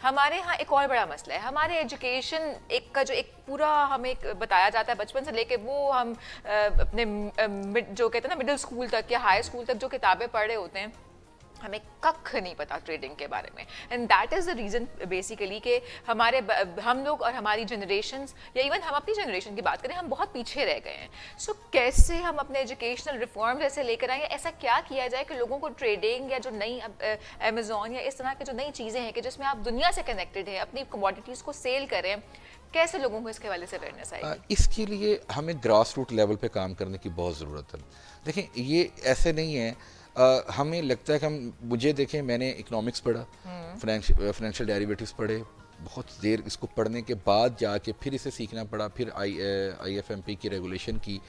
हमारे यहाँ एक और बड़ा मसला है, हमारे एजुकेशन एक का जो एक पूरा हमें एक बताया जाता है बचपन से लेके वो हम अपने जो कहते हैं ना मिडिल स्कूल तक या हाई स्कूल तक जो किताबें पढ़ रहे होते हैं, हमें कख नहीं पता ट्रेडिंग के बारे में। And that is the reason basically कि हम लोग और हमारी जनरेशन्स या इवन हम अपनी जनरेशन की बात करें, हम बहुत पीछे रह गए हैं। सो कैसे हम अपने एजुकेशनल रिफॉर्म ऐसे लेकर आएंगे, ऐसा क्या किया जाए कि लोगों को ट्रेडिंग या जो नई अमेजोन या इस तरह की जो नई चीज़ें हैं कि जिसमें आप दुनिया से कनेक्टेड हैं, अपनी कमोडिटीज़ को सेल करें, कैसे लोगों को इसके हवाले से अवेयरनेस आएगी? इसके लिए हमें ग्रास रूट लेवल पे काम करने की बहुत ज़रूरत है। देखें, ये ऐसे नहीं है, हमें लगता है कि मुझे देखें, मैंने इकोनॉमिक्स पढ़ा, फाइनेंशियल डेरिवेटिव्स पढ़े, बहुत देर इसको पढ़ने के बाद जाके फिर इसे सीखना पड़ा, फिर IFMP की रेगुलेशन की,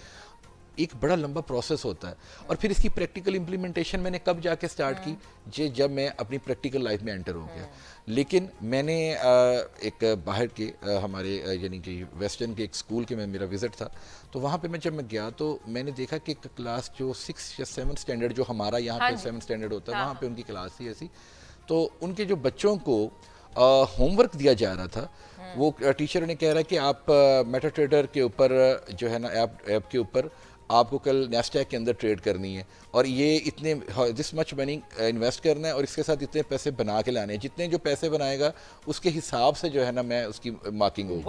एक बड़ा लंबा प्रोसेस होता है। और फिर इसकी प्रैक्टिकल इम्प्लीमेंटेशन मैंने कब जाके स्टार्ट की, जब मैं अपनी प्रैक्टिकल लाइफ में एंटर हो गया। लेकिन मैंने एक बाहर के हमारे यानी कि वेस्टर्न के एक स्कूल के में मेरा विज़िट था, तो वहाँ पे जब मैं गया तो मैंने देखा कि क्लास जो 6 या 7 स्टैंडर्ड जो हमारा यहाँ पे 7 स्टैंडर्ड होता है, वहाँ पे उनकी क्लास थी ऐसी। तो उनके जो बच्चों को होमवर्क दिया जा रहा था, वो टीचर ने कह रहा है कि आप मेटा ट्रेडर के ऊपर जो है ना ऐप के ऊपर आपको कल नैस्डैक के अंदर ट्रेड करनी है और ये इतने दिस मच मनी इन्वेस्ट करना है और इसके साथ इतने पैसे बना के लाने हैं, जितने जो पैसे बनाएगा उसके हिसाब से जो है ना मैं उसकी मार्किंग होगी।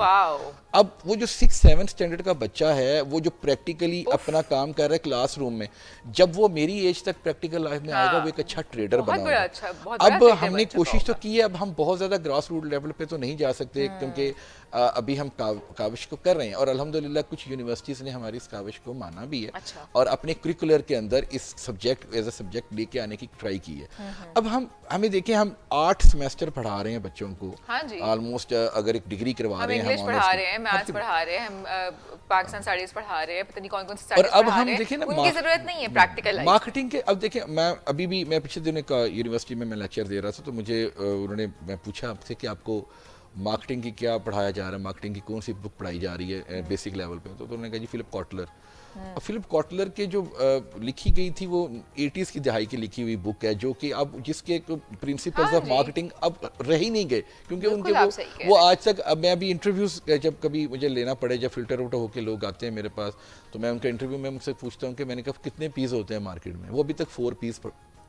अब वो जो 6-7 स्टैंडर्ड का बच्चा है, वो जो प्रैक्टिकली अपना काम कर रहा है क्लासरूम में, जब वो मेरी एज तक प्रैक्टिकल लाइफ में आएगा, वो एक अच्छा ट्रेडर बना। अब हमने कोशिश तो की है, अब हम बहुत ज़्यादा ग्रास रूट लेवल पे तो नहीं जा सकते, क्योंकि अभी हम काविश को कर रहे हैं और अल्हम्दुलिल्लाह कुछ यूनिवर्सिटीज़ ने हमारी इस काविश को माना भी है। अच्छा। और अपने करिकुलर के अंदर इस सब्जेक्ट एज अ सब्जेक्ट लेके आने की ट्राई की है। अब हमें देखें, हम 8 सेमेस्टर पढ़ा रहे हैं बच्चों को, ऑलमोस्ट अगर एक डिग्री करवा रहे हैं, हम इंग्लिश पढ़ा रहे हैं, मैथ्स पढ़ा रहे हैं, हम पाकिस्तान स्टडीज पढ़ा रहे हैं, पता नहीं कौन कौन सी स्टडीज पढ़ा रहे हैं। देखें ना, उनकी जरूरत नहीं है प्रैक्टिकल मार्केटिंग के। अब देखें, मैं पिछले दिन एक यूनिवर्सिटी में मैं लेक्चर दे रहा था, तो मुझे मैं पूछा आपसे कि आपको मार्केटिंग की क्या पढ़ाया जा रहा है, मार्केटिंग की कौन सी बुक पढ़ाई जा रही है बेसिक लेवल पे, तो उन्होंने कहा जी फिलिप कॉटलर। और फिलिप कॉटलर के जो लिखी गई थी वो 80s की दहाई की लिखी हुई बुक है, जो कि अब जिसके प्रिंसिपल्स ऑफ मार्केटिंग अब रह ही नहीं गए, क्योंकि उनके वो आज तक। अब मैं अभी इंटरव्यूज जब कभी मुझे लेना पड़े, जब फिल्टर आउट होकर लोग आते हैं मेरे पास, तो मैं उनका इंटरव्यू में मुझसे पूछता हूँ कि मैंने कहा कितने पीस होते हैं मार्केट में, वो अभी तक 4 पीस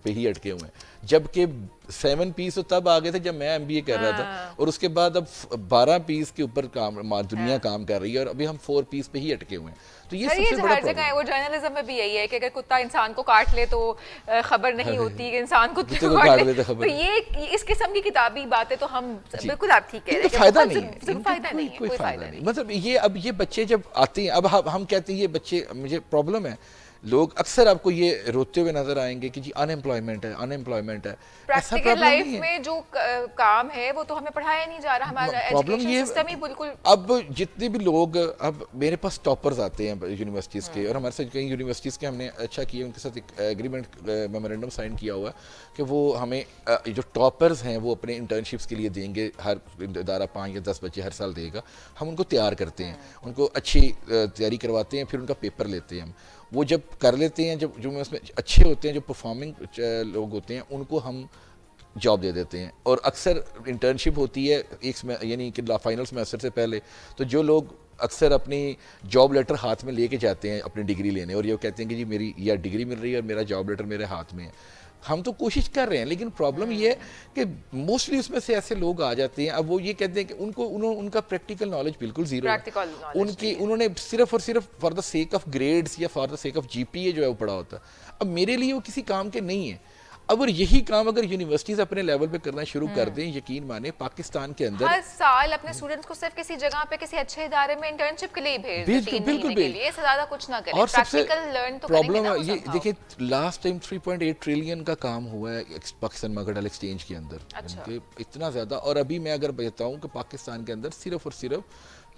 पे ही अटके हुए हैं, जबकि 7 पीस तो तब आ गए थे जब मैं MBA कर रहा था, और उसके बाद अब 12 पीस के ऊपर दुनिया काम कर रही है और अभी हम 4 पीस पे ही अटके हुए हैं। तो ये सबसे बड़ा प्रॉब्लम है। वो जर्नलिज्म में भी यही है कि अगर कुत्ता इंसान को काट ले तो खबर नहीं होती कि इंसान कुत्ते को काट ले तो खबर। तो ये इस किस्म की किताबी बातें तो हम बिल्कुल आप ठीक कह रहे हैं, फायदा नहीं है, कोई फायदा नहीं। मतलब ये बच्चे जब आते हैं, अब हम कहते हैं ये बच्चे, मुझे प्रॉब्लम है, लोग अक्सर आपको ये रोते हुए नजर आएंगे कि जी अनएम्प्लॉयमेंट है। प्रैक्टिकल लाइफ में जो काम है वो तो हमें पढ़ाया नहीं जा रहा, हमारा एजुकेशन सिस्टम ही बिल्कुल। अब जितने भी लोग, अब मेरे पास टॉपर्स आते हैं यूनिवर्सिटीज़ के, और हमारे साथ कई यूनिवर्सिटीज़ के हमने अच्छा किया, उनके साथ एक एग्रीमेंट मेमोरेंडम साइन किया हुआ कि वो हमें जो टॉपर्स हैं वो अपने इंटर्नशिप्स के लिए देंगे, हर इदारा 5 या 10 बच्चे हर साल देगा, हम उनको तैयार करते हैं, उनको अच्छी तैयारी करवाते हैं, फिर उनका पेपर लेते हैं हम। वो जब कर लेते हैं, जब जो उसमें अच्छे होते हैं, जो परफॉर्मिंग लोग होते हैं, उनको हम जॉब दे देते हैं। और अक्सर इंटर्नशिप होती है यानी कि फाइनल सेमेस्टर से पहले, तो जो लोग अक्सर अपनी जॉब लेटर हाथ में लेके जाते हैं अपनी डिग्री लेने, और ये कहते हैं कि जी मेरी यह डिग्री मिल रही है और मेरा जॉब लेटर मेरे हाथ में है। हम तो कोशिश कर रहे हैं, लेकिन प्रॉब्लम ये है कि मोस्टली उसमें से ऐसे लोग आ जाते हैं, अब वो ये कहते हैं कि उनका प्रैक्टिकल नॉलेज बिल्कुल जीरो है, उन्होंने सिर्फ और सिर्फ for the sake of grades या for the sake of GPA जो है वो पढ़ा होता है। अब मेरे लिए वो किसी काम के नहीं है। अब यही काम अगर यूनिवर्सिटीज अपने लेवल पे करना शुरू कर दें, यकीन माने पाकिस्तान के अंदर हर साल अपने स्टूडेंट्स को सिर्फ किसी जगह पे किसी अच्छे इदारे में इंटर्नशिप के लिए भेज दें, बिल्कुल इससे ज्यादा कुछ ना करें, प्रैक्टिकल लर्न तो प्रॉब्लम है ये। देखिए, लास्ट टाइम 3.8 ट्रिलियन का काम हुआ है पाकिस्तान मर्केंटाइल एक्सचेंज के अंदर। अच्छा। इतना ज्यादा। और अभी मैं अगर बताऊं कि पाकिस्तान के अंदर सिर्फ और सिर्फ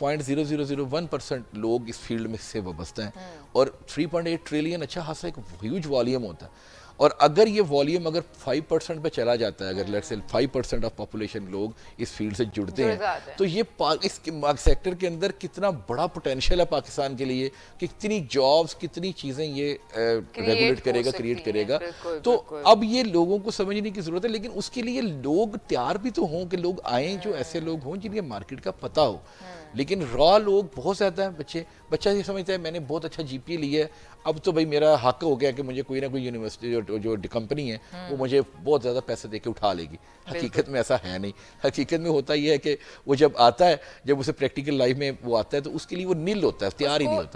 0.0001% लोग इस फील्ड में से वाबस्ता हैं, और 3.8 ट्रिलियन अच्छा खासा एक ह्यूज वॉल्यूम होता है। और अगर ये वॉल्यूम अगर 5% पे चला जाता है, अगर लेट्स से 5% ऑफ पॉपुलेशन लोग इस फील्ड से जुड़ते जुड़ जाते हैं, हैं। तो ये इस सेक्टर के अंदर कितना बड़ा पोटेंशियल है पाकिस्तान के लिए, कि कितनी जॉब्स, कितनी चीज़ें ये रेगुलेट हो करेगा, सकती क्रिएट हैं, करेगा। बिल्कुल, तो बिल्कुल। अब ये लोगों को समझने की ज़रूरत है, लेकिन उसके लिए लोग तैयार भी तो हों कि लोग आएँ, जो ऐसे लोग हों जिन्हें मार्केट का पता हो। लेकिन रॉ लोग बहुत ज़्यादा हैं, बच्चा ये समझता है मैंने बहुत अच्छा जीपीए लिया है, अब तो भाई मेरा हक हो गया कि मुझे कोई ना कोई यूनिवर्सिटी जो कंपनी है वो मुझे बहुत ज़्यादा पैसे दे के उठा लेगी। हकीकत में ऐसा है नहीं। हकीकत में होता ये है कि वो जब आता है, जब उसे प्रैक्टिकल लाइफ में वो आता है, तो उसके लिए वो नील होता है, तैयार ही नहीं उसको होता।